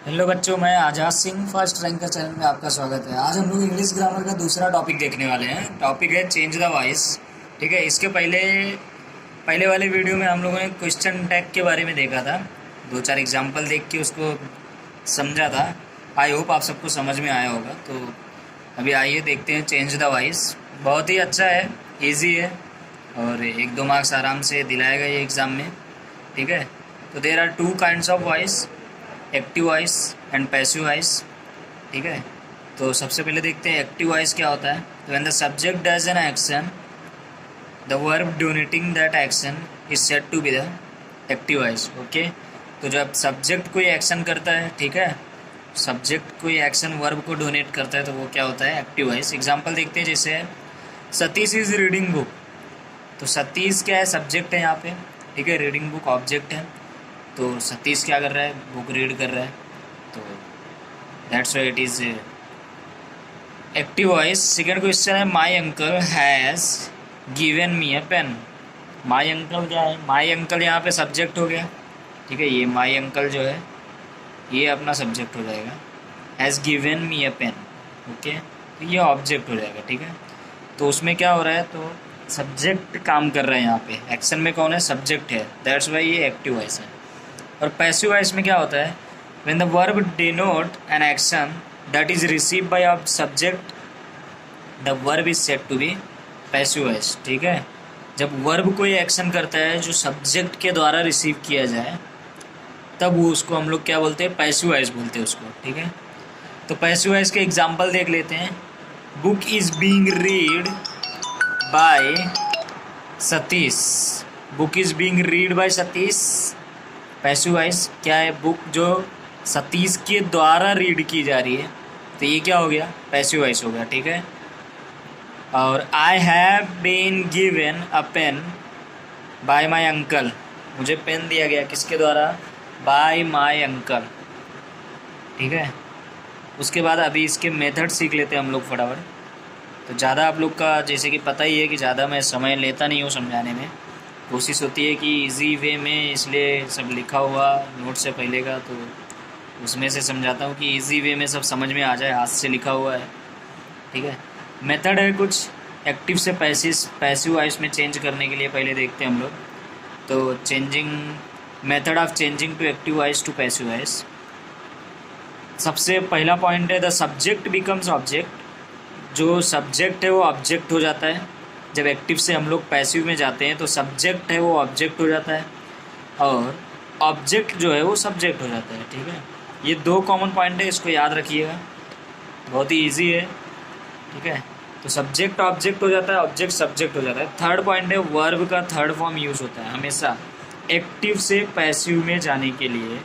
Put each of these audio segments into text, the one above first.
Hello बच्चों, मैं Azad Singh first rank का चैनल में आपका स्वागत है। आज हम लोग इंग्लिश ग्रामर का दूसरा टॉपिक देखने वाले हैं। टॉपिक है चेंज द वॉइस। ठीक है, इसके पहले पहले वाले वीडियो में हम लोगों ने क्वेश्चन टैग के बारे में देखा था। दो चार एग्जांपल देख के उसको समझा था। आई होप आप सबको समझ में आया होगा। तो अभी आइए देखते हैं चेंज द वॉइस। बहुत ही अच्छा है, ईजी है और 1-2 मार्क्स आराम से दिलाएगा ये एग्ज़ाम में। ठीक है, तो there are 2 kinds of voice, active voice and passive voice. ठीक है, तो सबसे पहले देखते हैं एक्टिव वॉइस क्या होता है। तो when the subject does an action, the verb denoting that action is said to be the active voice. Okay, तो जब सब्जेक्ट कोई एक्शन करता है, ठीक है, सब्जेक्ट कोई एक्शन वर्ब को डोनेट करता है तो वो क्या होता है, एक्टिव वॉइस। एग्जाम्पल देखते हैं, जैसे सतीश इज रीडिंग बुक। तो सतीश क्या है, सब्जेक्ट है यहाँ पे। ठीक है, रीडिंग बुक ऑब्जेक्ट है। तो सतीश क्या कर रहा है, बुक रीड कर रहा है। तो that's why it is active voice. Second question है, my uncle has given me a pen. My uncle क्या है, माई अंकल यहाँ पे सब्जेक्ट हो गया। ठीक है, ये माई अंकल जो है ये अपना सब्जेक्ट हो जाएगा। Has given me a pen. Okay, तो ये ऑब्जेक्ट हो जाएगा। ठीक है, तो उसमें क्या हो रहा है, तो सब्जेक्ट काम कर रहा है यहाँ पे। एक्शन में कौन है, सब्जेक्ट है। दैट्स वाई ये एक्टिव वॉइस है। और पैसिव वॉइस में क्या होता है, when the verb denote an action that is receive by a subject, the verb is said to be passive voice. ठीक है, जब वर्ब कोई एक्शन करता है जो सब्जेक्ट के द्वारा रिसीव किया जाए, तब वो उसको हम लोग क्या बोलते हैं, पैसिव वॉइस बोलते हैं उसको। ठीक है, तो पैसिव वॉइस के एग्जाम्पल देख लेते हैं। Book is being read by Satish. Book is being read by Satish, passive voice क्या है, बुक जो सतीश के द्वारा रीड की जा रही है, तो ये क्या हो गया, पैसिव वॉइस हो गया। ठीक है, और I have been given a pen by my uncle. मुझे पेन दिया गया किसके द्वारा, बाय माई अंकल। ठीक है, उसके बाद अभी इसके मेथड सीख लेते हैं हम लोग फटाफट। तो ज़्यादा आप लोग का जैसे कि पता ही है कि ज़्यादा मैं समय लेता नहीं हूँ समझाने में। कोशिश होती है कि इजी वे में, इसलिए सब लिखा हुआ नोट से पहले का, तो उसमें से समझाता हूँ कि इजी वे में सब समझ में आ जाए, हाथ से लिखा हुआ है। ठीक है, मेथड है कुछ एक्टिव से पैसिव वॉइस में चेंज करने के लिए। पहले देखते हैं हम लोग, तो changing method of changing to active voice to passive voice. सबसे पहला पॉइंट है, द सब्जेक्ट बिकम्स ऑब्जेक्ट। जो सब्जेक्ट है वो ऑब्जेक्ट हो जाता है। जब एक्टिव से हम लोग पैसिव में जाते हैं तो सब्जेक्ट है वो ऑब्जेक्ट हो जाता है और ऑब्जेक्ट जो है वो सब्जेक्ट हो जाता है। ठीक है, ये 2 कॉमन पॉइंट है, इसको याद रखिएगा, बहुत ही इजी है। ठीक है, तो सब्जेक्ट ऑब्जेक्ट हो जाता है, ऑब्जेक्ट सब्जेक्ट हो जाता है। थर्ड पॉइंट है, वर्ब का थर्ड फॉर्म यूज़ होता है हमेशा एक्टिव से पैसिव में जाने के लिए।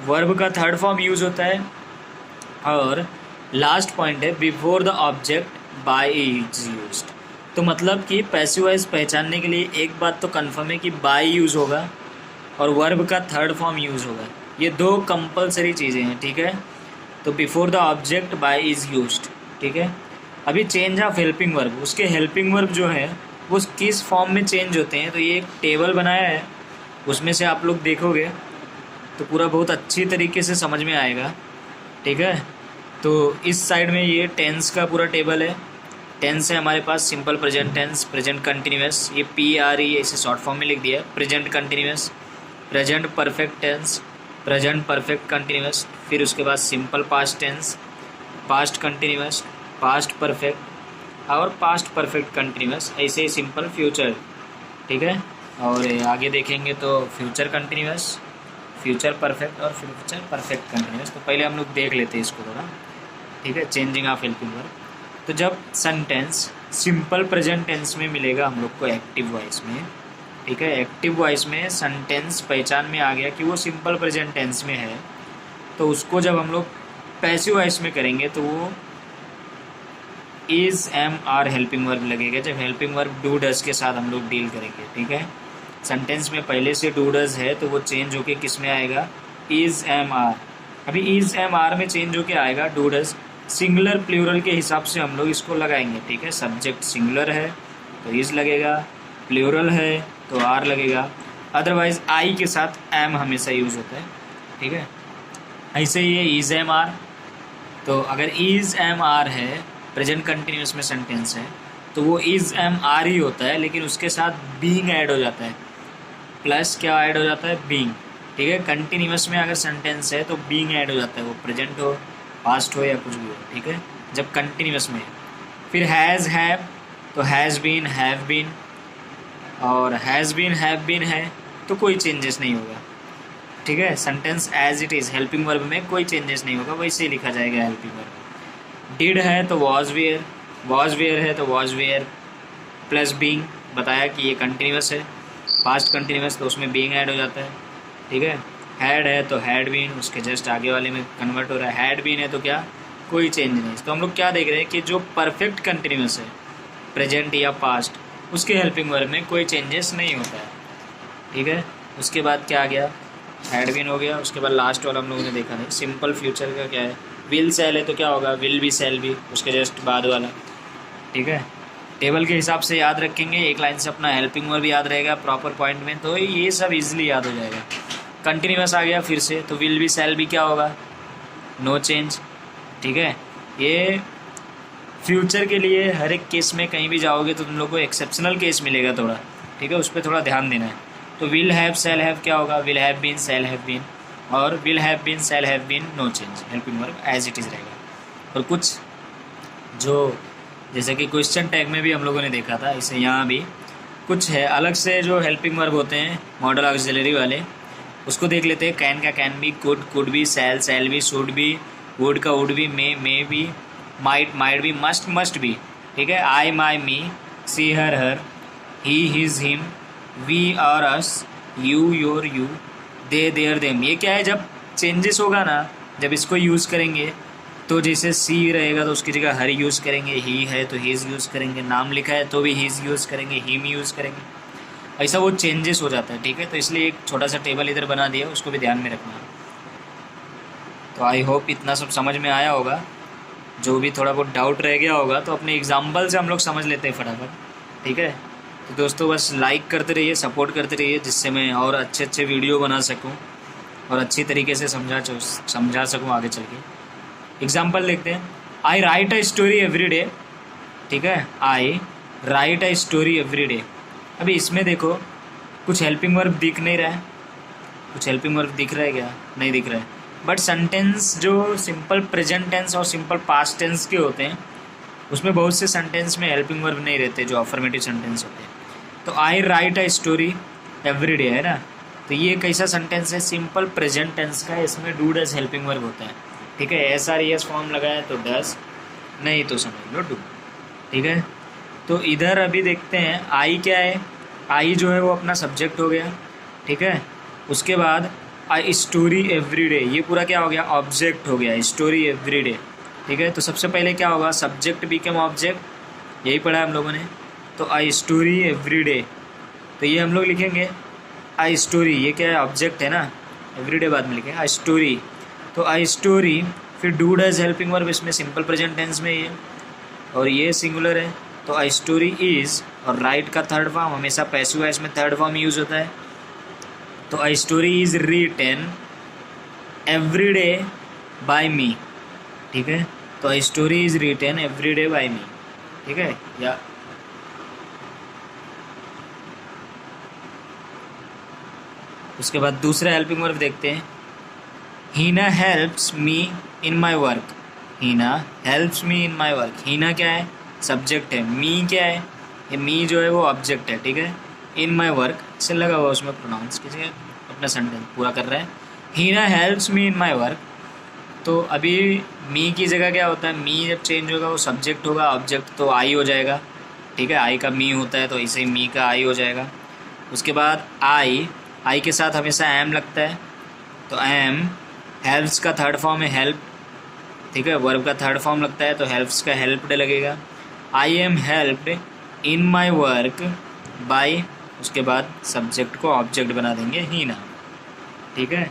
वर्ब का थर्ड फॉर्म यूज़ होता है। और लास्ट पॉइंट है, before the object by is used. तो मतलब कि पैसिव वॉइस पहचानने के लिए एक बात तो कन्फर्म है कि बाय यूज़ होगा और वर्ब का थर्ड फॉर्म यूज़ होगा। ये 2 कंपलसरी चीज़ें हैं। ठीक है, तो before the object by is used. ठीक है, अभी चेंज ऑफ हेल्पिंग वर्ब, उसके हेल्पिंग वर्ब जो है वो किस फॉर्म में चेंज होते हैं, तो ये एक टेबल बनाया है, उसमें से आप लोग देखोगे तो पूरा बहुत अच्छी तरीके से समझ में आएगा। ठीक है, तो इस साइड में ये टेंस का पूरा टेबल है। टेंस है हमारे पास simple present tense, present continuous, ये PRE इसे शॉर्ट फॉर्म में लिख दिया है। Present continuous, present perfect tense, present perfect continuous, फिर उसके बाद simple past tense, past continuous, past perfect और पास्ट परफेक्ट कंटिन्यूअस, ऐसे ही सिंपल फ्यूचर। ठीक है, और आगे देखेंगे तो फ्यूचर कंटिन्यूअस, फ्यूचर परफेक्ट और फ्यूचर परफेक्ट कंटिन्यूअस। तो पहले हम लोग देख लेते हैं इसको थोड़ा। ठीक है, चेंजिंग ऑफ हेल्पिंग वर्ब। तो जब सेंटेंस सिंपल प्रेजेंट टेंस में मिलेगा हम लोग को एक्टिव वॉइस में, ठीक है, एक्टिव वॉइस में सेंटेंस पहचान में आ गया कि वो सिंपल प्रेजेंट टेंस में है, तो उसको जब हम लोग पैसिव वॉइस में करेंगे तो वो is am are helping verb लगेगा। जब हेल्पिंग वर्ब डू डज के साथ हम लोग डील करेंगे। ठीक है, सेंटेंस में पहले से डू डज है तो वो चेंज होके किस में आएगा, इज़ एम आर। अभी इज़ एम आर में चेंज होके आएगा डू डज। सिंगुलर प्लूरल के हिसाब से हम लोग इसको लगाएंगे। ठीक है, सब्जेक्ट सिंगुलर है तो इज़ लगेगा, प्लूरल है तो आर लगेगा, अदरवाइज आई के साथ एम हमेशा यूज़ होता है। ठीक है, ऐसे ही ये इज एम आर, तो अगर इज एम आर है, प्रेजेंट कंटिन्यूस में सेंटेंस है, तो वो इज एम आर ही होता है, लेकिन उसके साथ बीइंग ऐड हो जाता है, प्लस क्या ऐड हो जाता है, बीइंग। ठीक है, कंटिन्यूस में अगर सेंटेंस है तो बीइंग ऐड हो जाता है, वो प्रेजेंट हो, पास्ट हो या कुछ भी हो। ठीक है, जब कंटिन्यूस में है। फिर हैज़ हैव, तो हैज़ बीन हैव बीन, और हैज़ बीन हैव बीन है तो कोई चेंजेस नहीं होगा। ठीक है, sentence as it is, helping verb में कोई चेंजेस नहीं होगा, वैसे ही लिखा जाएगा हेल्पिंग वर्ब। डिड है तो वॉज वेयर है तो वॉज वेयर प्लस बीइंग, बताया कि ये कंटिन्यूस है, पास्ट कंटिन्यूस, तो उसमें बीइंग ऐड हो जाता है। ठीक है, हैड है तो हैड बीन, उसके जस्ट आगे वाले में कन्वर्ट हो रहा है, हैड बीन है तो क्या, कोई चेंज नहीं। तो हम लोग क्या देख रहे हैं कि जो परफेक्ट कंटिन्यूस है, प्रेजेंट या पास्ट, उसके हेल्पिंग वर्ब में कोई चेंजेस नहीं होता है। ठीक है, उसके बाद क्या आ गया, हैड बीन हो गया। उसके बाद लास्ट वाला हम लोगों ने देखा नहीं, सिंपल फ्यूचर का क्या है, विल सेल है तो क्या होगा, विल बी सेल बी, उसके जस्ट बाद वाला। ठीक है, टेबल के हिसाब से याद रखेंगे, एक लाइन से अपना हेल्पिंग वर्ब याद रहेगा प्रॉपर पॉइंट में, तो ये सब इजीली याद हो जाएगा। कंटिन्यूस आ गया फिर से, तो विल बी सेल बी क्या होगा, नो चेंज। ठीक है, ये फ्यूचर के लिए हर एक केस में कहीं भी जाओगे तो तुम लोग को एक्सेप्शनल केस मिलेगा थोड़ा। ठीक है, उस पर थोड़ा ध्यान देना है। तो विल हैव सेल हैव क्या होगा, will have been shall have been, और will have been shall have been, no change, helping verb as it is रहेगा। और कुछ जो जैसे कि क्वेश्चन टैग में भी हम लोगों ने देखा था, इसे यहाँ भी कुछ है अलग से जो हेल्पिंग वर्ब होते हैं मॉडल ऑक्सिलरी वाले, उसको देख लेते हैं। कैन का can be, could be, shall be, should be, would का would be, may be, might be, must be. ठीक है, I my me, she her, he his him, we और us, you your you, they their them. ये क्या है, जब changes होगा ना, जब इसको यूज़ करेंगे, तो जैसे सी रहेगा तो उसकी जगह हर यूज़ करेंगे, ही है तो हीज़ यूज़ करेंगे, नाम लिखा है तो भी हीज़ यूज़ करेंगे, हिम यूज़ करेंगे, ऐसा वो चेंजेस हो जाता है। ठीक है, तो इसलिए एक छोटा सा टेबल इधर बना दिया, उसको भी ध्यान में रखना। तो आई होप इतना सब समझ में आया होगा। जो भी थोड़ा बहुत डाउट रह गया होगा तो अपने एग्जाम्पल से हम लोग समझ लेते हैं फटाफट। ठीक है, तो दोस्तों बस लाइक करते रहिए, सपोर्ट करते रहिए, जिससे मैं और अच्छे अच्छे वीडियो बना सकूं और अच्छी तरीके से समझा सकूं आगे चल के। एग्जाम्पल देखते हैं, I write a story every day. ठीक है, I write a story every day. अभी इसमें देखो कुछ हेल्पिंग वर्ब दिख नहीं रहा है, कुछ हेल्पिंग वर्ब दिख रहा है क्या, नहीं दिख रहा है। बट सेंटेंस जो सिंपल प्रेजेंट टेंस और सिंपल पास्ट टेंस के होते हैं, उसमें बहुत से सेंटेंस में हेल्पिंग वर्ब नहीं रहते जो अफर्मेटिव सेंटेंस होते हैं। तो I write a story every day है ना, तो ये कैसा सेंटेंस है, सिंपल प्रेजेंट टेंस का है, इसमें डू डज हेल्पिंग वर्ब होता है। ठीक है, एस आर एस फॉर्म लगाए तो डज, नहीं तो समझ लो डू। ठीक है, तो इधर अभी देखते हैं आई क्या है, आई जो है वो अपना सब्जेक्ट हो गया। ठीक है, उसके बाद आई स्टोरी एवरी डे, ये पूरा क्या हो गया, ऑब्जेक्ट हो गया, स्टोरी एवरी डे। ठीक है, तो सबसे पहले क्या होगा, सब्जेक्ट बिकम ऑब्जेक्ट, यही पढ़ा है हम लोगों ने। तो आई स्टोरी एवरी डे, तो ये हम लोग लिखेंगे आई स्टोरी, ये क्या है, ऑब्जेक्ट है ना, एवरी डे बाद में लिखेंगे आई स्टोरी। तो आई स्टोरी, फिर डू डज हेल्पिंग वर्ब, इसमें सिंपल प्रेजेंट टेंस में ये, और ये सिंगुलर है। तो आई स्टोरी इज़, और राइट का थर्ड फॉर्म हमेशा पैसिव वॉइस में थर्ड फॉर्म यूज़ होता है। तो I story is written every day by me. ठीक है, तो I story is written every day by me. ठीक है, या उसके बाद दूसरा हेल्पिंग वर्ब देखते हैं, Heena helps me in my work. Heena helps me in my work, Heena क्या है, सब्जेक्ट है, मी क्या है, ये मी जो है वो ऑब्जेक्ट है। ठीक है, इन माई वर्क से लगा हुआ उसमें प्रोनाउंस कीजिए, अपना सेंटेंस पूरा कर रहा है। हीना helps me in my work, तो अभी मी की जगह क्या होता है, मी जब चेंज होगा वो सब्जेक्ट होगा, ऑब्जेक्ट तो आई हो जाएगा। ठीक है, आई का मी होता है तो ऐसे ही मी का आई हो जाएगा। उसके बाद आई के साथ हमेशा एम लगता है, तो एम, हेल्प्स का थर्ड फॉर्म है हेल्प। ठीक है, वर्ब का थर्ड फॉर्म लगता है तो हेल्प्स का हेल्प्ड लगेगा। I am helped in my work by, उसके बाद सब्जेक्ट को ऑब्जेक्ट बना देंगे ही ना। ठीक है।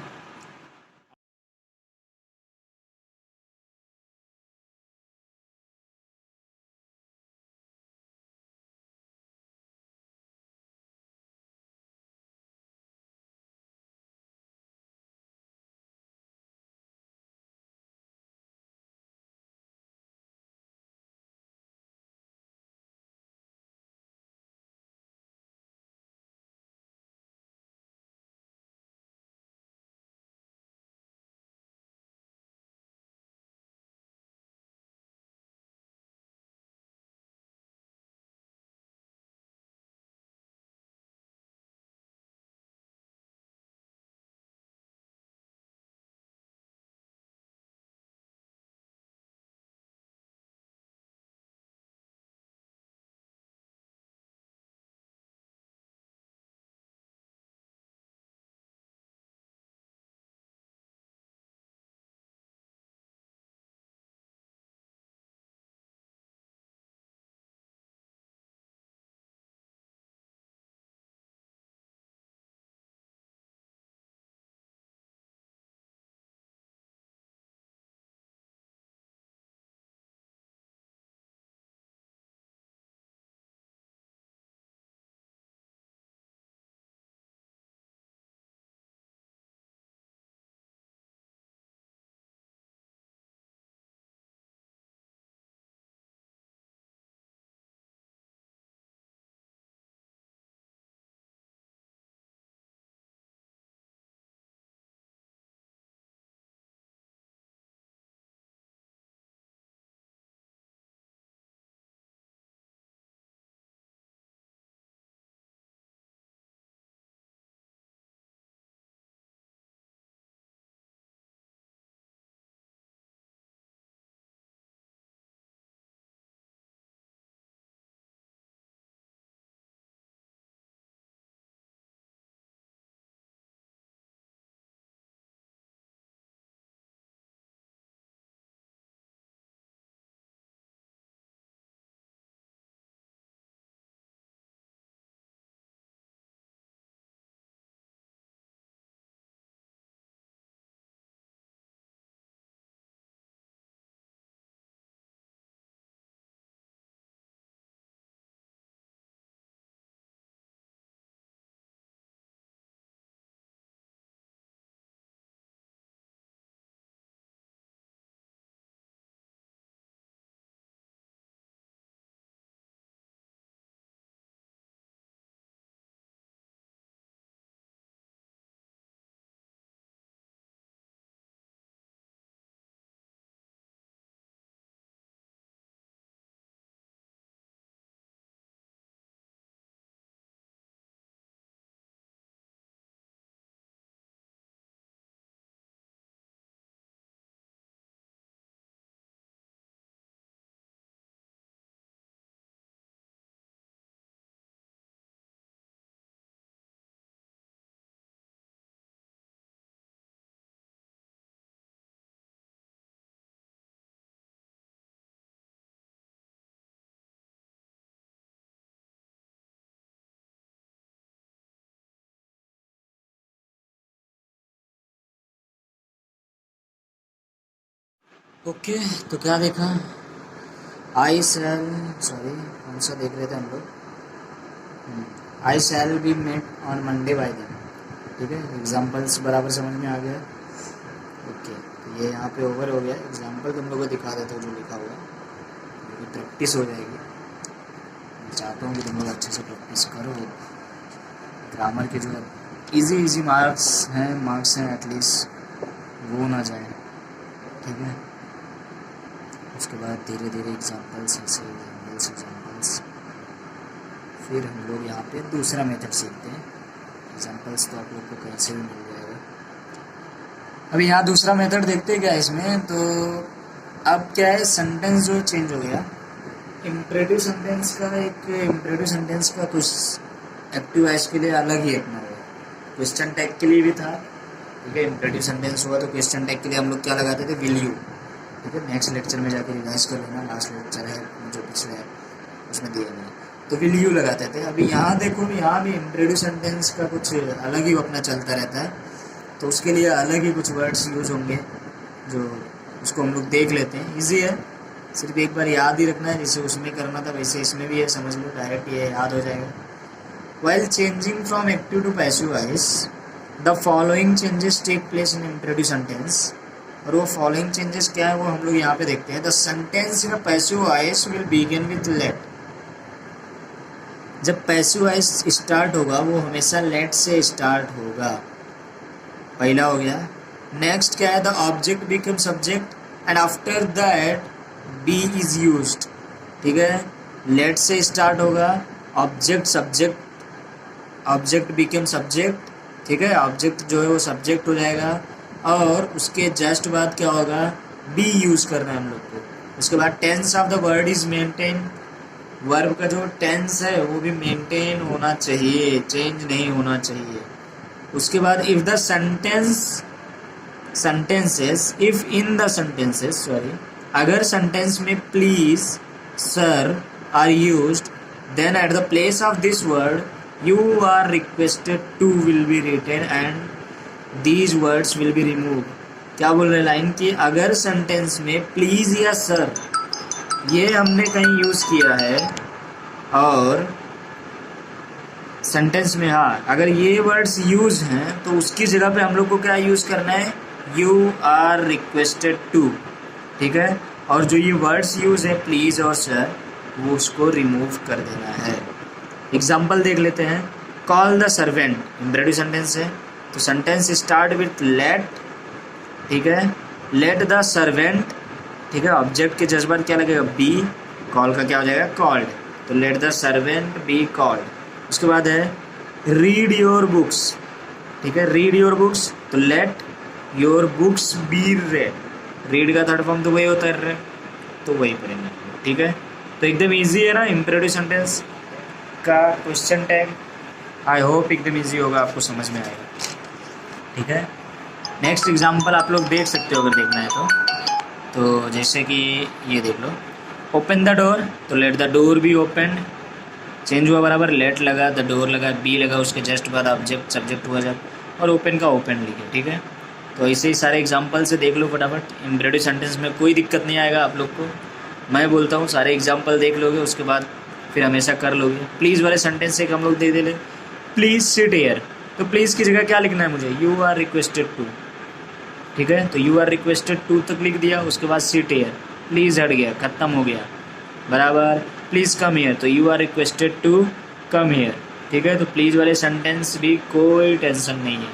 ओके, तो क्या देखा? आई शैल, सॉरी कौन सा देख रहे थे हम लोग? I shall be met on Monday by them. ठीक है, एग्जाम्पल्स बराबर समझ में आ गया। ओके, तो ये यहाँ पे ओवर हो गया। एग्जाम्पल तुम लोग को दिखा देता हूँ जो लिखा हुआ है, क्योंकि प्रैक्टिस हो जाएगी। मैं चाहता हूँ कि तुम लोग अच्छे से प्रैक्टिस करो। ग्रामर के जो इजी मार्क्स हैं एटलीस्ट वो ना जाए। ठीक है, उसके बाद धीरे धीरे एग्जाम्पल्स ऐसे एग्जाम्पल्स फिर हम लोग यहाँ पे दूसरा मेथड सीखते हैं। एग्जाम्पल्स तो आप लोग को कहीं से भी मिल जाएगा। अभी यहाँ दूसरा मेथड देखते हैं क्या इसमें। तो अब क्या है, सेंटेंस जो चेंज हो गया। इम्परेटिव सेंटेंस का कुछ एक्टिव वॉइस के लिए अलग ही अपना है। क्वेश्चन टैग के लिए भी था। ठीक है, इम्परेटिव सेंटेंस हुआ तो क्वेश्चन टैग के लिए हम लोग क्या लगाते थे, विल यू। ठीक है, नेक्स्ट लेक्चर में जाकर रिवाइज कर लेना, लास्ट लेक्चर है जो पिछले है उसमें दिया मैंने, तो विल यू लगाते थे। अभी यहाँ देखो, यहाँ भी इम्परेटिव सेंटेंस का कुछ अलग ही अपना चलता रहता है, तो उसके लिए अलग ही कुछ वर्ड्स यूज होंगे जो उसको हम लोग देख लेते हैं। ईजी है, सिर्फ एक बार याद ही रखना है। जैसे उसमें करना था वैसे इसमें भी है, समझ लो, डायरेक्ट ये याद हो जाएगा। While changing from active to passive voice, the following changes take place in imperative sentence। और वो following changes क्या है वो हम लोग यहाँ पे देखते हैं। The sentence in a passive voice will begin with let। जब passive voice स्टार्ट होगा वो हमेशा let से स्टार्ट होगा। पहला हो गया। नेक्स्ट क्या है, the object becomes subject and after that be is used। ठीक है, let से स्टार्ट होगा, ऑब्जेक्ट बिकम सब्जेक्ट। ठीक है, ऑब्जेक्ट जो है वो सब्जेक्ट हो जाएगा और उसके जस्ट बाद क्या होगा, बी यूज़ करना है हम लोग को। उसके बाद tense of the word is maintain. Verb का जो टेंस है वो भी मेंटेन होना चाहिए, चेंज नहीं होना चाहिए। उसके बाद इफ द सेंटेंसेस अगर सेंटेंस में please, sir are used, then at the place of this word you are requested to will be written and these words will be removed। क्या बोल रहे लाइन की, अगर सेंटेंस में प्लीज या sir ये हमने कहीं यूज किया है और सेंटेंस में अगर ये वर्ड्स यूज हैं तो उसकी जगह पे हम लोग को क्या यूज करना है, यू आर रिक्वेस्टेड टू। ठीक है, और जो ये वर्ड्स यूज है प्लीज और सर वो उसको रिमूव कर देना है। एग्जाम्पल देख लेते हैं। Call the servant imperative sentence है, तो सेंटेंस स्टार्ट विथ लेट। ठीक है, लेट द सर्वेंट। ठीक है, ऑब्जेक्ट के जज्बात क्या लगेगा, बी। कॉल का क्या हो जाएगा, कॉल्ड। तो let the servant be called. उसके बाद है रीड योर बुक्स। ठीक है, रीड योर बुक्स, तो let your books be read. Read का थर्ड फॉर्म तो वही होता है, तो वही पढ़ेंगे। ठीक है, तो एकदम इजी है ना इम्परेटिव सेंटेंस का क्वेश्चन टैग। आई होप एकदम इजी होगा, आपको समझ में आएगा। ठीक है, नेक्स्ट एग्जांपल आप लोग देख सकते हो अगर देखना है तो जैसे कि ये देख लो, ओपन द डोर, तो let the door be open. Change हुआ बराबर, लेट लगा, द डोर लगा, बी लगा, उसके जस्ट बाद ऑब्जेक्ट सब्जेक्ट हुआ जब, और ओपन का ओपन लिखे। ठीक है, तो ऐसे ही सारे एग्जाम्पल से देख लो फटाफट। इम्परेटिव सेंटेंस में कोई दिक्कत नहीं आएगा आप लोग को। मैं बोलता हूँ सारे एग्जाम्पल देख लोगे, उसके बाद फिर हमेशा कर लोगे। प्लीज़ वाले सेंटेंस एक हम लोग दे ले, प्लीज़ सिट हियर, तो प्लीज़ की जगह क्या लिखना है मुझे, यू आर रिक्वेस्टेड टू। ठीक है, तो यू आर रिक्वेस्टेड टू तक लिख दिया, उसके बाद सिट हियर, प्लीज़ हट गया, ख़त्म हो गया बराबर। प्लीज़ कम हियर, तो you are requested to come here. ठीक है, तो प्लीज़ वाले सेंटेंस भी कोई टेंशन नहीं है।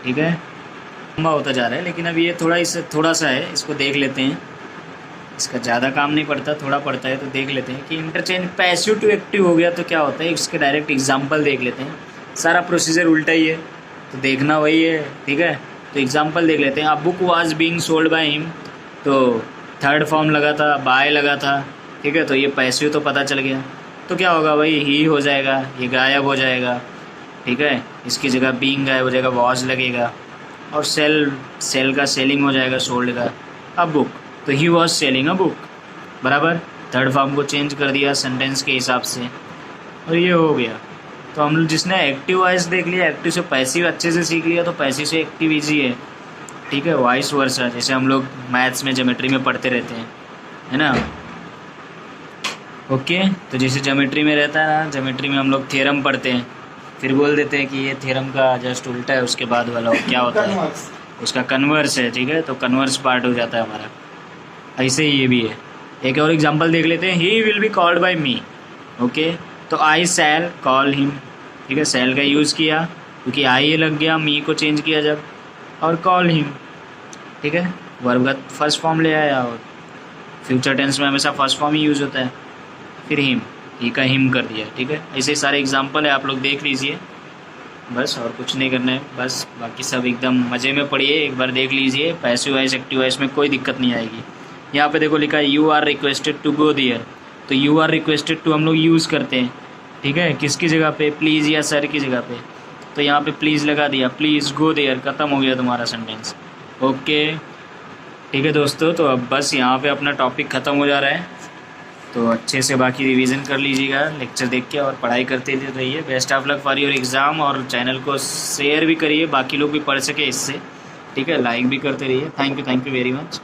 ठीक है, लंबा होता जा रहा है लेकिन अब ये थोड़ा सा है, इसको देख लेते हैं। इसका ज़्यादा काम नहीं पड़ता, थोड़ा पड़ता है, तो देख लेते हैं कि इंटरचेंज पैसिव टू एक्टिव हो गया तो क्या होता है। इसके डायरेक्ट एग्जांपल देख लेते हैं। सारा प्रोसीजर उल्टा ही है तो देखना वही है। ठीक है, तो एग्जांपल देख लेते हैं। अब book was being sold by him, तो थर्ड फॉर्म लगा था, बाय लगा था। ठीक है, तो ये पैसिव तो पता चल गया, तो क्या होगा भाई, ही हो जाएगा, ये गायब हो जाएगा। ठीक है, इसकी जगह बीइंग गायब हो जाएगा, वॉज लगेगा, और सेल का सेलिंग हो जाएगा, सोल्ड का। अब बुक, तो he was selling a book बराबर। थर्ड फॉर्म को चेंज कर दिया सेंटेंस के हिसाब से, और ये हो गया। तो हम लोग जिसने एक्टिव वॉइस देख लिया, एक्टिव से पैसिव अच्छे से सीख लिया, तो पैसिव से एक्टिव ईजी है। ठीक है, वाइस वर्सा, जैसे हम लोग मैथ्स में ज्योमेट्री में पढ़ते रहते हैं, है ना। ओके, तो जैसे ज्योमेट्री में रहता है ना, ज्योमेट्री में हम लोग थ्योरम पढ़ते हैं, फिर बोल देते हैं कि ये थ्योरम का जस्ट उल्टा है, उसके बाद वाला वो क्या होता है, उसका कन्वर्स है। ठीक है, तो कन्वर्स पार्ट हो जाता है हमारा। ऐसे ही ये भी है। एक और एग्जांपल देख लेते हैं, he will be called by me. Okay, तो आई शैल कॉल हिम। ठीक है, शैल का यूज़ किया क्योंकि आई ये लग गया, मी को चेंज किया जब, और कॉल हिम। ठीक है, वर्ब का फर्स्ट फॉर्म ले आया, और फ्यूचर टेंस में हमेशा फर्स्ट फॉर्म ही यूज़ होता है। फिर हिम, ही का हिम कर दिया। ठीक है, ऐसे सारे एग्जांपल है, आप लोग देख लीजिए बस, और कुछ नहीं करना है बस। बाकी सब एकदम मज़े में पढ़िए, एक बार देख लीजिए। पैसिव वॉइस एक्टिव वॉइस में कोई दिक्कत नहीं आएगी। यहाँ पे देखो लिखा है you are requested to go there, तो यू आर रिक्वेस्टेड टू हम लोग यूज़ करते हैं। ठीक है, किसकी जगह पे, प्लीज़ या सर की जगह पे, तो यहाँ पे प्लीज़ लगा दिया, प्लीज़ गो देयर, ख़त्म हो गया तुम्हारा सेंटेंस। ओके, ठीक है दोस्तों, तो अब बस यहाँ पे अपना टॉपिक ख़त्म हो जा रहा है, तो अच्छे से बाकी रिवीजन कर लीजिएगा लेक्चर देख के, और पढ़ाई करते रहिए। Best of luck for your exam, और चैनल को शेयर भी करिए, बाकी लोग भी पढ़ सके इससे। ठीक है, लाइक भी करते रहिए। Thank you very much.